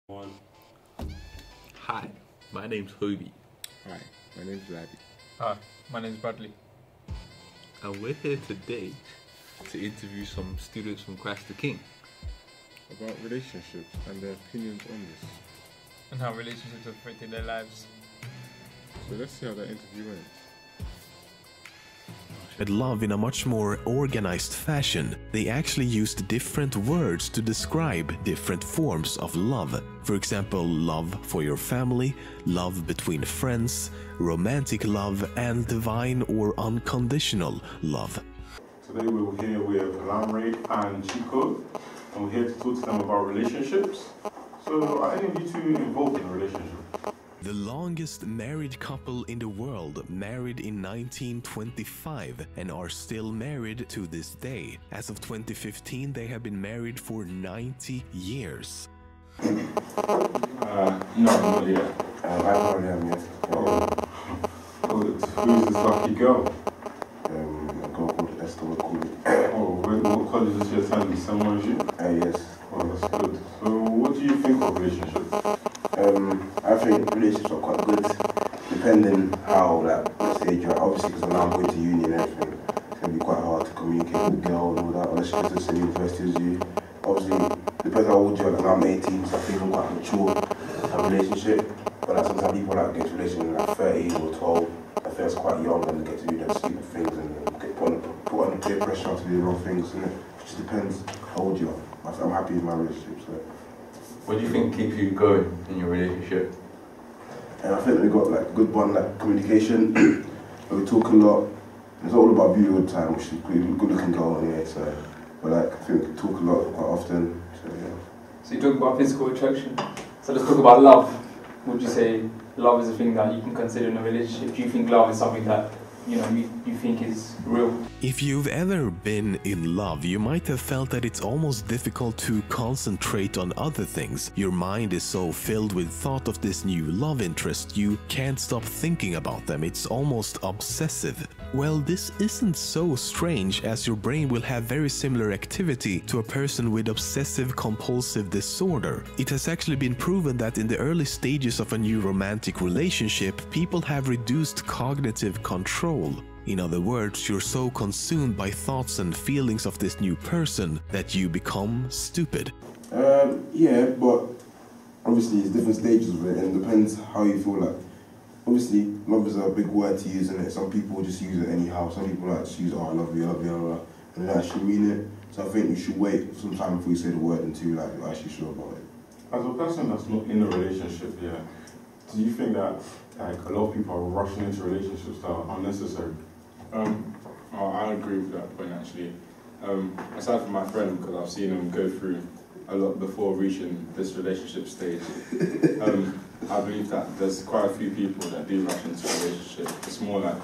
One. Hi, my name's Hobie. Hi, my name's Laddie. Hi, my name's Bradley. And we're here today to interview some students from Christ the King. About relationships and their opinions on this. And how relationships have affected their lives. So let's see how that interview went. At love in a much more organized fashion, they actually used different words to describe different forms of love. For example, love for your family, love between friends, romantic love, and divine or unconditional love. Today we're here with Lamre and Chico, and we're here to talk to them about relationships. So are any of you two involved in a relationship? The longest married couple in the world married in 1925 and are still married to this day. As of 2015, they have been married for 90 years. No, not yet. I probably am, yes. Who's this lucky girl? A girl called Esther McCool. Oh, what college does she attend? Someone you? Yes. Oh, that's good. So what do you think of relationships? I think relationships are quite good, depending how, let's say, obviously because now I'm going to uni and everything, it's going to be quite hard to communicate with a girl and all that, unless she goes to the same university as you. Obviously, depends how old you are, like now I'm 18, so I think I'm quite mature to have a relationship, but sometimes people get to relationships in like 13 or 12, I think that's quite young and they get to do them stupid things and get put under peer pressure to do the wrong things, and it just depends how old you are. I'm happy with my relationship, so. What do you think keeps you going in your relationship? And I think we got good bond, communication. We talk a lot. It's all about beauty all the time, which is good looking girl anyway. So, but I think we talk a lot quite often. So yeah. So you talk about physical attraction. So let's talk about love. Would you say love is a thing that you can consider in a relationship? Do you think love is something that you think is real? If you've ever been in love, you might have felt that it's almost difficult to concentrate on other things. Your mind is so filled with thought of this new love interest, you can't stop thinking about them. It's almost obsessive. Well, this isn't so strange, as your brain will have very similar activity to a person with obsessive-compulsive disorder. It has actually been proven that in the early stages of a new romantic relationship, people have reduced cognitive control. In other words, you're so consumed by thoughts and feelings of this new person that you become stupid. Yeah, but obviously it's different stages of it, and it depends how you feel like. Obviously, love is a big word to use, isn't it? Some people just use it anyhow. Some people just use, oh, I love you, and they actually mean it. So I think you should wait some time before you say the word until you're actually sure about it. As a person that's not in a relationship yet, do you think that a lot of people are rushing into relationships that are unnecessary? I agree with that point actually. Aside from my friend, because I've seen him go through a lot before reaching this relationship stage, I believe that there's quite a few people that do rush into a relationship. It's more like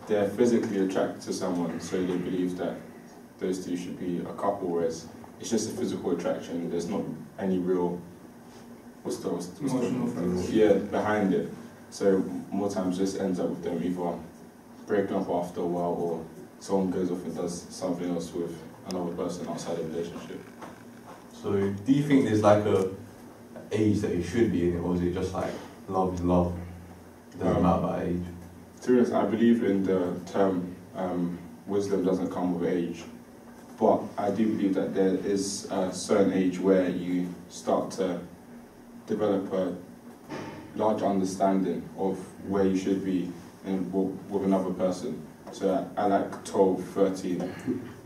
they're physically attracted to someone, so they believe that those two should be a couple, whereas it's just a physical attraction. There's not any real behind it. So more times just ends up with them either breaking up after a while, or someone goes off and does something else with another person outside the relationship. So do you think there's like a age that you should be in, or is it just like love is love? It doesn't matter about age. To be honest, I believe in the term wisdom doesn't come with age, but I do believe that there is a certain age where you start to develop a larger understanding of where you should be with another person. So I like 12, 13.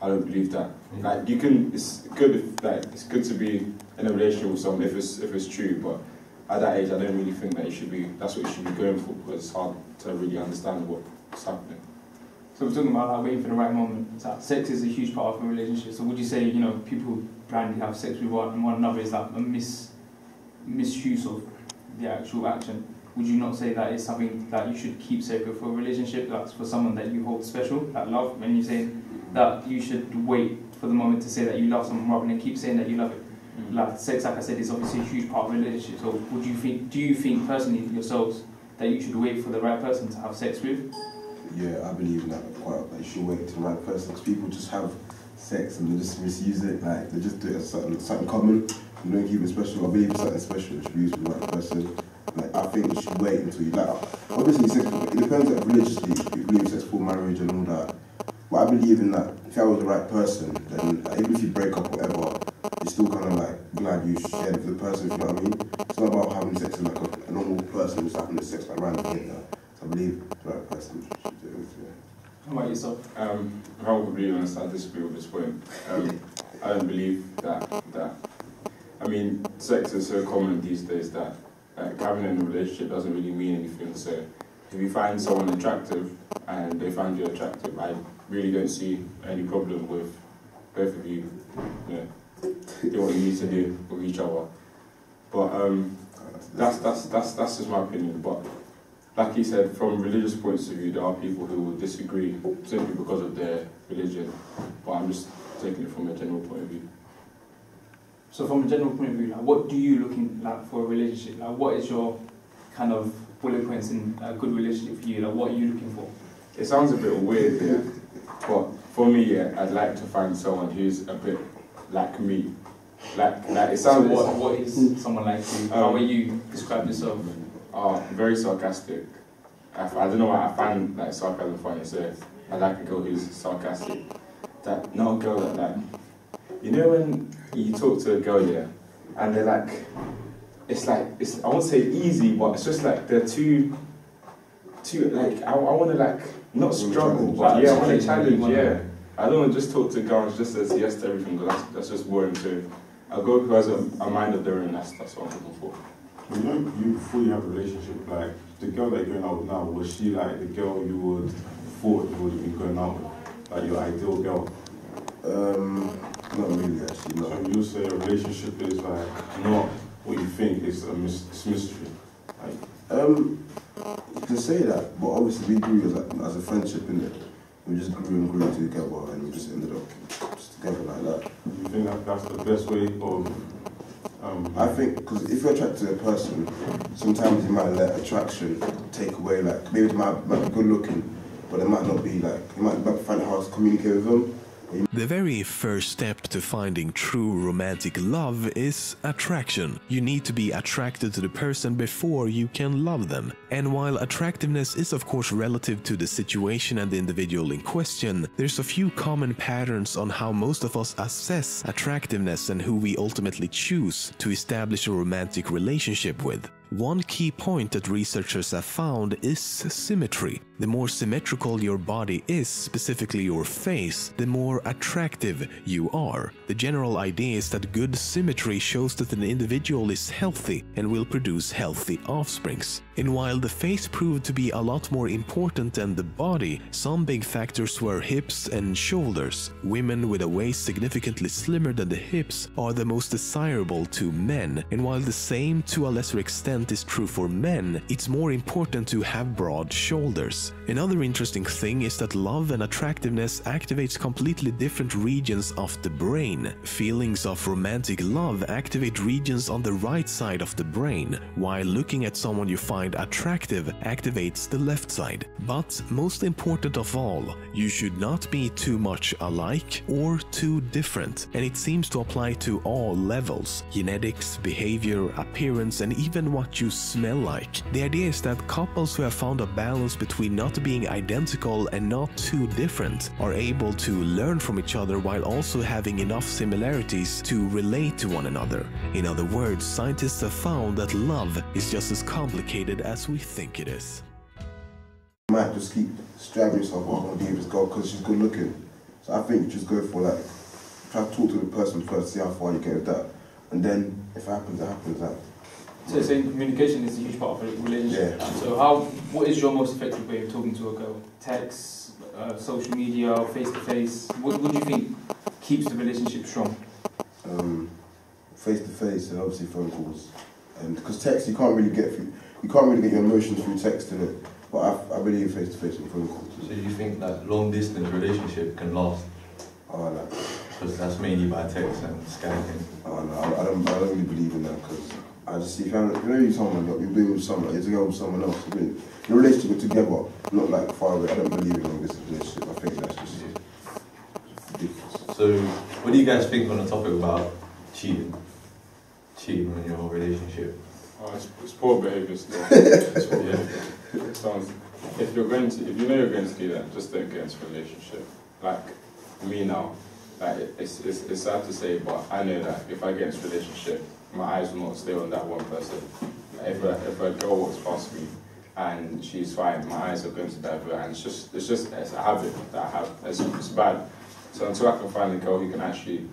I don't believe that. Like you can, it's good to be in a relationship with someone if it's true. But at that age, I don't really think that that's what you should be going for, because it's hard to really understand what's happening. So we're talking about waiting for the right moment. Sex is a huge part of a relationship. So would you say people blindly have sex with one another is like a misuse of the actual action? Would you not say that is something that you should keep sacred for a relationship, like for someone that you hold special, like love? When you say that you should wait for the moment to say that you love someone rather than keep saying that you love it. Like sex, like I said, is obviously a huge part of a relationship. So do you think personally yourselves that you should wait for the right person to have sex with? Yeah, I believe in that quite. That you should wait to the right person, because people just have sex and they just misuse it. Like they just do it as something common. you don't keep it special. I believe it's something special. It should be used with the right person. Like, I think you should wait until you like. Obviously, sex, it depends like, religiously. If you believe in sex before marriage and all that. But I believe in that. If I was the right person, then like, even if you break up or whatever, you're still kind of like glad you shared with the person. If you know what I mean? It's not about having sex with like a normal person who's having sex like randomly. So I believe the right person should do it. Yeah. How about yourself? If I'm completely honest, I disagree with this point. I don't believe that. I mean, sex is so common these days that having a relationship doesn't really mean anything. So if you find someone attractive and they find you attractive, I really don't see any problem with both of you, do what you need to do with each other. But that's just my opinion. But like you said, from religious points of view, there are people who will disagree simply because of their religion. But I'm just taking it from a general point of view. So from a general point of view, like, what do you looking like for a relationship? Like, what is your kind of bullet points in a good relationship for you? Like, what are you looking for? It sounds a bit weird, yeah. But for me, yeah, I'd like to find someone who's a bit like me. Like it sounds. So what is someone like you? How will you describe yourself? Very sarcastic. I don't know why I find like sarcasm funny, so I like a girl who's sarcastic. Not a girl that you know when you talk to a girl, yeah, and they're like, it's I won't say easy, but it's just like they're too like I want to like not struggle, but yeah, I want to challenge, yeah. I don't want to just talk to girls just as yes to everything, because that's just boring too. A girl who has a mind of their own, that's what I'm looking for. You know, before you have a relationship, like the girl that you're going out with now, was she like the girl you would thought you would have been going out with, like your ideal girl? Not really, actually. No. So you say a relationship is like not what you think, it's mystery. Like, you can say that, but obviously we grew as a friendship, innit? We just grew and grew together, and we just ended up just together like that. You think that that's the best way of? I think because if you're attracted to a person, sometimes you might let attraction take away. Like maybe they might be good looking, but they might not be like. You might find it hard to communicate with them. The very first step to finding true romantic love is attraction. You need to be attracted to the person before you can love them. And while attractiveness is of course relative to the situation and the individual in question, there's a few common patterns on how most of us assess attractiveness and who we ultimately choose to establish a romantic relationship with. One key point that researchers have found is symmetry. The more symmetrical your body is, specifically your face, the more attractive you are. The general idea is that good symmetry shows that an individual is healthy and will produce healthy offsprings. And while the face proved to be a lot more important than the body, some big factors were hips and shoulders. Women with a waist significantly slimmer than the hips are the most desirable to men, and while the same to a lesser extent is true for men, it's more important to have broad shoulders. Another interesting thing is that love and attractiveness activates completely different regions of the brain. Feelings of romantic love activate regions on the right side of the brain, while looking at someone you find attractive activates the left side. But most important of all, you should not be too much alike or too different, and it seems to apply to all levels: genetics, behavior, appearance, and even what you smell like. The idea is that couples who have found a balance between not being identical and not too different are able to learn from each other while also having enough similarities to relate to one another. In other words, scientists have found that love is just as complicated as we think it is. You might just keep striving yourself, I want to be with this girl because she's good looking. So I think you just go for like, try to talk to the person first, see how far you get with that. And then if it happens, it happens. So saying communication is a huge part of a relationship. Yeah. So what is your most effective way of talking to a girl? Text, social media, face-to-face? What do you think keeps the relationship strong? Face-to-face and obviously phone calls. And because text, you can't really get your emotions through text, innit? But I believe face-to-face and phone calls. So you think that long-distance relationship can last? Oh, no. Because that's mainly by text and Skyping. Oh, no, I don't really believe in that because I just see if you're with someone, you're being with someone, you're together with someone else. Your relationship is together, not like far away. I don't believe in long-distance relationship. I think that's just ridiculous. So, what do you guys think on the topic about cheating? cheating on your relationship? Oh, it's poor behaviour still. It's poor behaviour. Sounds, if you know you're going to do that, just don't get into a relationship. Like me now, like it's sad to say, but I know that if I get into a relationship, my eyes will not stay on that one person. If a girl walks past me and she's fine, my eyes are going to divert, and it's a habit that I have. It's bad. So until I can find a girl who can actually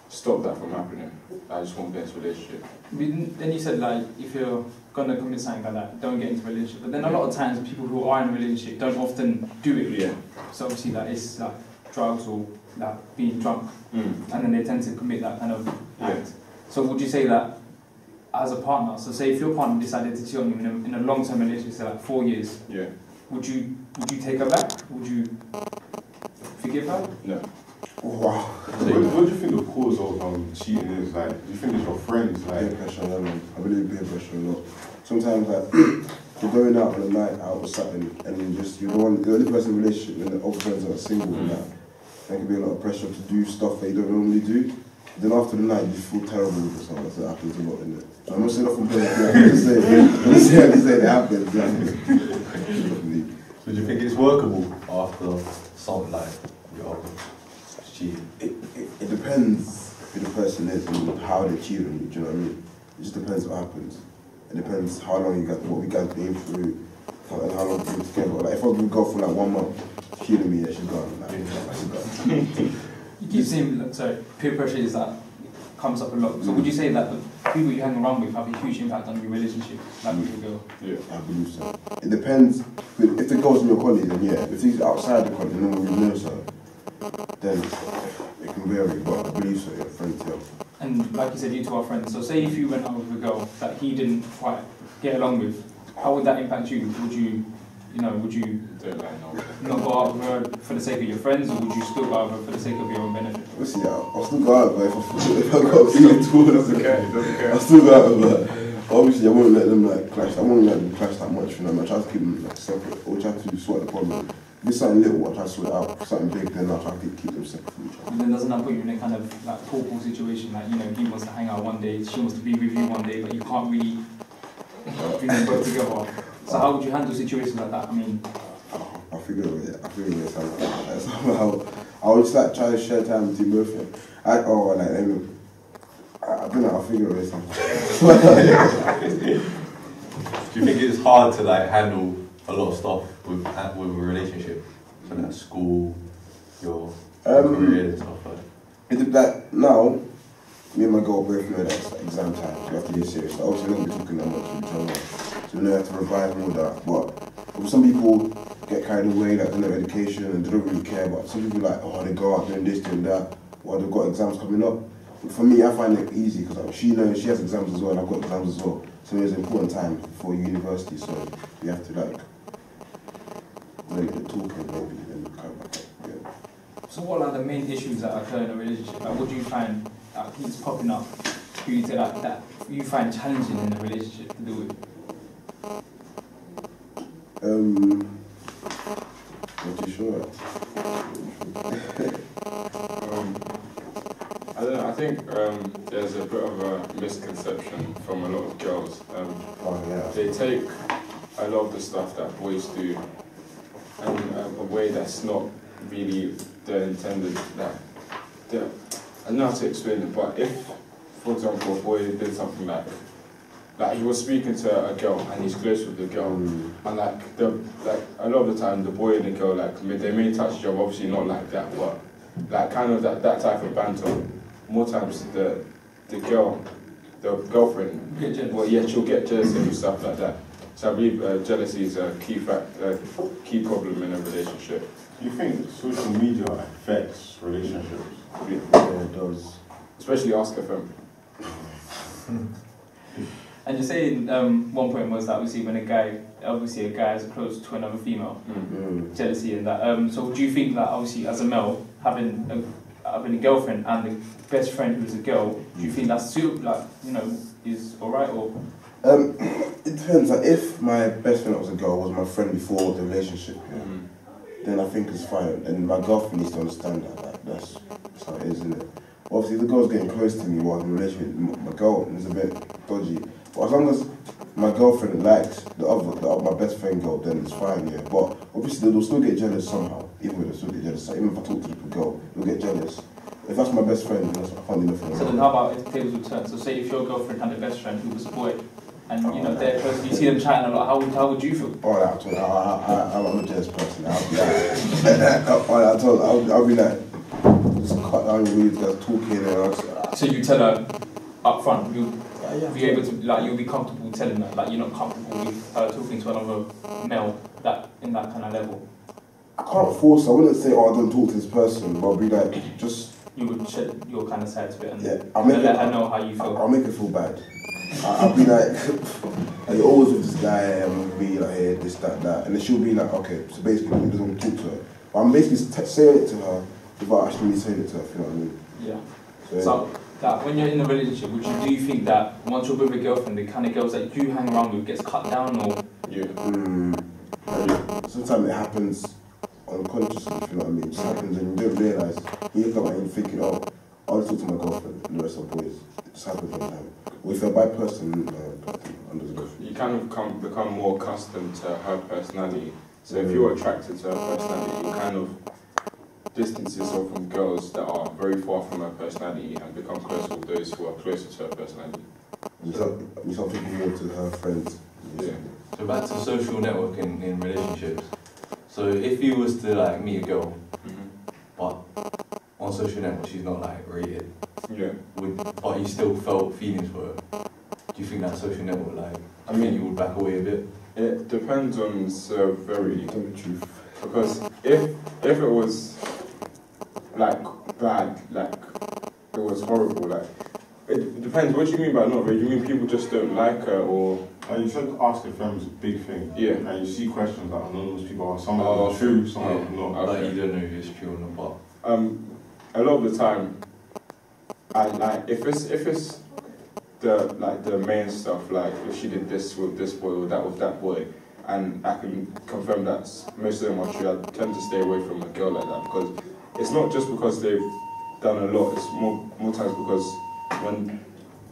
stop that from happening, I just won't get into a relationship. Then you said, like, if you're gonna commit something like that, don't get into a relationship. But then a lot of times people who are in a relationship don't often do it. Yeah. So obviously that is like drugs or like being drunk, and then they tend to commit that kind of act. So would you say that as a partner, so say if your partner decided to cheat on you in a long-term relationship, say like 4 years, would you take her back? Would you forgive her? No. Wow. What do you think the cause of cheating is? Like, do you think it's your friends? Like, Peer pressure, I believe peer pressure a lot. Sometimes, like, you're going out on a night out or something, and you're the only person in a relationship, and the other friends are single, and that. There can be a lot of pressure to do stuff that you don't normally do. Then after the night, you feel terrible with yourself. That's what happens a lot, isn't it? So I'm not saying nothing bad. I'm just saying it happens. So do you think it's workable after something like your cheating? It depends who the person is and how they cheat on you. Do you know what I mean? It just depends what happens. It depends how long what we guys been through, and how long we've been together. Like if I would go for like 1 month, cheating me, yeah, she's gone. Like, she's gone. You keep saying, sorry, peer pressure is that comes up a lot. So would you say that the people you hang around with have a huge impact on your relationship, like with the girl? Yeah, I believe so. It depends. If the girl's your colleague, then yeah. If he's outside the college, no one really knows her, then it can vary. But I believe so. Yeah, friends, yeah. And like you said, you two are friends. So say if you went out with a girl that he didn't quite get along with, how would that impact you? Would you don't like no. not go out with her for the sake of your friends, or would you still go out with her for the sake of your own benefit? Obviously, yeah, I'll still go out, but if I got a feeling towards Okay. I'll still go out, but obviously I won't let them like clash. I won't let them clash that much. You know, I try to keep them like separate, or try to sort the problem. If it's something little, I try to sort it out. If something big, then I'll try to keep them separate from each other. And then doesn't that put you in a kind of like poor situation? Like, you know, he wants to hang out one day, she wants to be with you one day, but you can't really bring them both together. So how would you handle situations like that? I mean, I'll figure it out. Somehow, I would just like try to share time between both of them. I don't know, I'll figure it out. Do you think it's hard to like handle a lot of stuff with a relationship? So like school, your career and stuff like that? Now, me and my girl both know that it's like exam time, so we have to be serious. So obviously we don't be talking that much to each other. So we know we have to revise and all that. But some people get carried away, like they know education and they don't really care. But some people like, oh, they go out doing this, doing that, or they've got exams coming up. But for me, I find it easy because like, she knows she has exams as well, and I've got exams as well. So it's an important time for university, so you have to like really get talking maybe and come back. Yeah. so what are the main issues that occur in a relationship? Like, what do you find that keeps popping up for you to that you find challenging in a relationship to do with? Not too sure. I don't know, I think there's a bit of a misconception from a lot of girls. They take a lot of the stuff that boys do in a way that's not really their intended. I don't know how to explain it, but if, for example, a boy did something like he was speaking to a girl and he's close with the girl, and like a lot of the time the boy and the girl they may touch each other, obviously not like that, but like kind of that type of banter. More times the girlfriend, she'll get jealous and stuff like that. So I believe jealousy is a key key problem in a relationship. Do you think social media affects relationships? Yeah, it does. Especially Ask FM. And you're saying one point was that obviously when a guy is close to another female, jealousy and that. So do you think that obviously as a male having a girlfriend and the best friend who's a girl, do you think that's is alright or? It depends. Like if my best friend was a girl, was my friend before the relationship, then I think it's fine. And my girlfriend needs to understand that. That's how it is, isn't it? Obviously, the girl's getting close to me while I'm in a relationship with my girl, and it's a bit dodgy. But as long as my girlfriend likes my best friend girl, then it's fine, yeah. But obviously, they'll still get jealous somehow. Even if they still get jealous, even if I talk to the girl, they'll get jealous. If that's my best friend, then I can't do nothing. So then how about if tables would turn? So say if your girlfriend had a best friend who was a boy, and you know they're close, you see them chatting a lot, how would you feel? Oh, I'm a jealous person. I'll be like, just cut down your weeds, guys talking, and So you tell her up front, you'll be able to, like, you'll be comfortable telling her, like, you're not comfortable with her talking to another male that in that kind of level. I can't force. I wouldn't say, oh, I don't talk to this person, but I'll be like, just. You would shed your kind of side to it and let her know how you feel. I'll make her feel bad. I'll be like, you're always with this guy, and we'll be like, hey, this, that, and then she'll be like, okay, so basically, he doesn't want to talk to her. But I'm basically saying it to her without actually saying it to her, if you know what I mean? Yeah. So that when you're in a relationship, do you think that once you're with a girlfriend, the kind of girls that you hang around with gets cut down, or? Yeah. Sometimes it happens unconsciously, if you know what I mean. It just happens and you don't realise. You come out and you're thinking, oh, I'll talk to my girlfriend and the rest of the boys. It just happens one time. Or if you're a bad person, you kind of become more accustomed to her personality. So if you're attracted to her personality, you kind of distance yourself from girls that are very far from her personality and become closer with those who are closer to her personality. You start thinking more to her friends. Yeah. So back to social networking in relationships. So if you was to like meet a girl, but on social network she's not like rated, but you still felt feelings for her, do you think that social network, like, I mean, you would back away a bit? It depends on severity. Tell the truth. Because if it was like bad, like it was horrible, like it depends. What do you mean by not rated? Do you mean people just don't like her, or? You said ask if friends is a big thing. Yeah. And you see questions that anonymous people are, some of them are true, some of them not. Like you don't know if it's true or not, but a lot of the time, I like if it's the main stuff, like if she did this with this boy or that with that boy, and I can confirm that most of them are true, I tend to stay away from a girl like that, because it's not just because they've done a lot, it's more times because when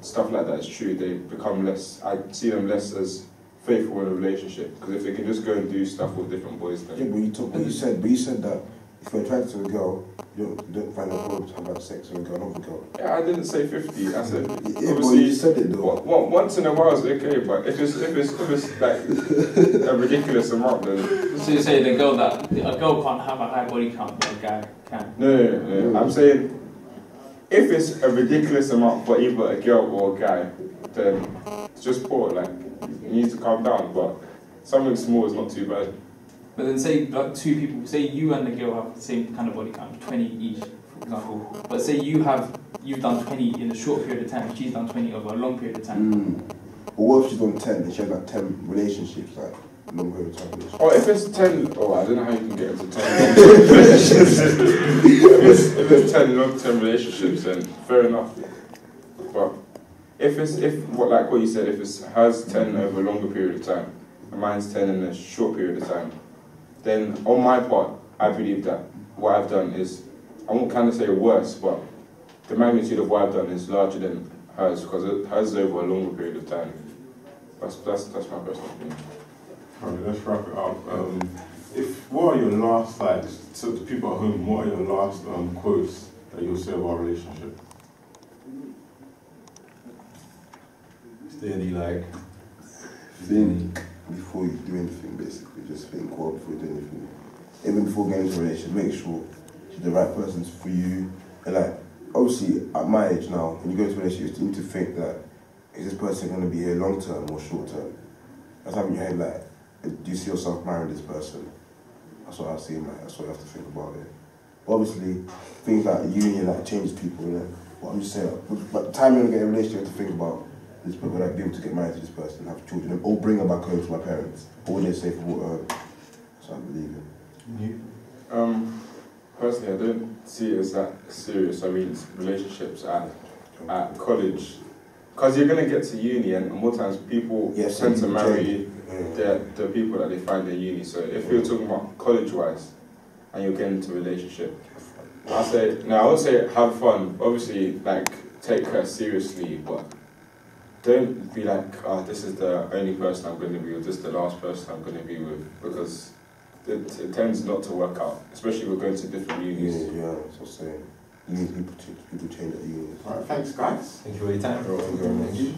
stuff like that is true, they become less, I see them less as faithful in a relationship, because if they can just go and do stuff with different boys, then... Yeah, but you said that if you're attracted to a girl, you don't find a problem to have about sex with a girl, not with a girl. Yeah, I didn't say 50, I said... Yeah, but you said it though. Once in a while is okay, but if it's like a ridiculous amount, then... So you say a girl can't have a high body count, but a guy can? No. I'm saying, if it's a ridiculous amount for either a girl or a guy, then it's just poor, like, you need to calm down, but something small is not too bad. But then say like two people, say you and the girl have the same kind of body count, 20 each, for example. But say you've done 20 in a short period of time, she's done 20 over a long period of time. Or what if she's done 10 and she has like 10 relationships, like a long period of time? Or if it's 10, I don't know how you can get into 10 relationships. if it's 10 long-term relationships, then fair enough. But if what you said, if it has 10 over a longer period of time, and mine's 10 in a short period of time, then on my part, I believe that what I've done is, I won't kind of say worse, but the magnitude of what I've done is larger than hers, because hers is over a longer period of time. That's my personal opinion. Alright, let's wrap it up. What are your last, to the people at home, what are your last quotes that you'll say about a relationship? Steady, think before you do anything, basically. Just think well before you do anything. Even before getting into a relationship, make sure she's the right person for you. And obviously, at my age now, when you go into a relationship, you need to think that, is this person going to be here long term or short term? That's having your head do you see yourself marrying this person? That's what I see, that's what you have to think about it. But obviously, things like union changes people, you know. But I'm just saying, by the time you're going to get a relationship, you have to think about this person, would I be able to get married to this person, have children, or bring her back home to my parents? Or would they say for what? That's what I believe in. Personally, I don't see it as that serious. I mean, relationships at college, because you're going to get to uni, and more times people tend to marry the people that they find in uni. So if you're talking about college-wise, and you're getting into a relationship, I would say have fun. Obviously, like, take her seriously, but don't be like, this is the only person I'm going to be with, this is the last person I'm going to be with, because it tends not to work out, especially if we're going to different unis. Yeah, that's what I'm saying. People change at unis. Alright, thanks guys. Thank you for your time. Thank you very much. Thank you.